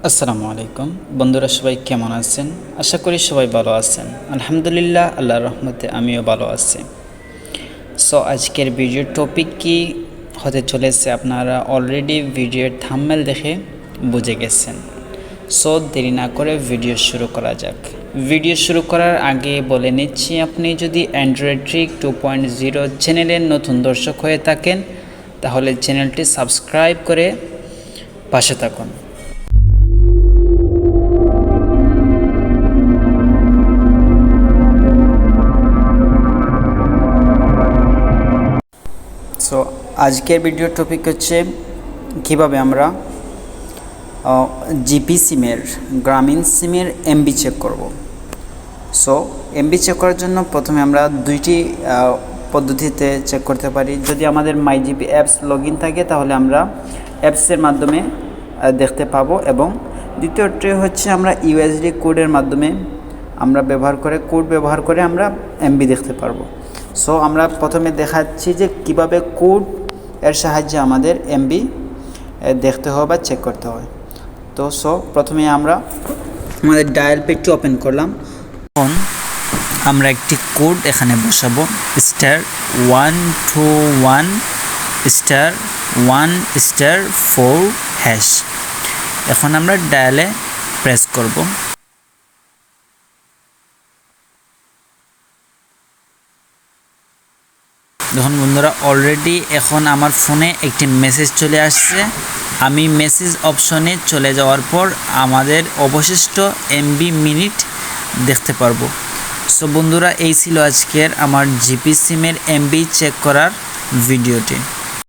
আসসালামু আলাইকুম বন্ধুরা, সবাই কেমন আছেন? আশা করি সবাই ভালো আছেন। আলহামদুলিল্লাহ, আল্লাহর রহমতে আমিও ভালো আছি। সো আজকের ভিডিওর টপিক কি হতে চলেছে আপনারা অলরেডি ভিডিওর থাম্বনেল দেখে বুঝে গেছেন। সো দেরি না করে ভিডিও শুরু করা যাক। ভিডিও শুরু করার আগে বলে নিচ্ছি, আপনি যদি অ্যান্ড্রয়েড ট্রিক 2.0 চ্যানেলের নতুন দর্শক হয়ে থাকেন তাহলে চ্যানেলটি সাবস্ক্রাইব করে পাশে থাকুন। সো আজকের ভিডিওর টপিক হচ্ছে কিভাবে আমরা জিপি সিমের গ্রামীণ সিমের এমবি চেক করব। সো এমবি চেক করার জন্য প্রথমে আমরা দুইটি পদ্ধতিতে চেক করতে পারি। যদি আমাদের মাই জিপি অ্যাপস লগ ইন থাকে তাহলে আমরা অ্যাপসের মাধ্যমে দেখতে পাবো, এবং দ্বিতীয়টি হচ্ছে আমরা ইউএসডি কোডের মাধ্যমে কোড ব্যবহার করে আমরা এমবি দেখতে পারবো। সো আমরা প্রথমে দেখাচ্ছি যে কিভাবে কোড এর সাহায্যে আমাদের এমবি দেখতে হয় বা চেক করতে হয়। তো প্রথমে আমরা আমাদের ডায়াল প্যাডটি ওপেন করলাম। এখন আমরা একটি কোড এখানে বসাবো, *121*1*4#। এখন আমরা ডায়ালে প্রেস করব। দেখুন বন্ধুরা, অলরেডি এখন আমার ফোনে একটি মেসেজ চলে আসছে। আমি মেসেজ অপশনে চলে যাওয়ার পর আমাদের অবশিষ্ট এমবি মিনিট দেখতে পারবো। সো বন্ধুরা, এই ছিল আজকের আমার জিপি সিমের এমবি চেক করার ভিডিওটি।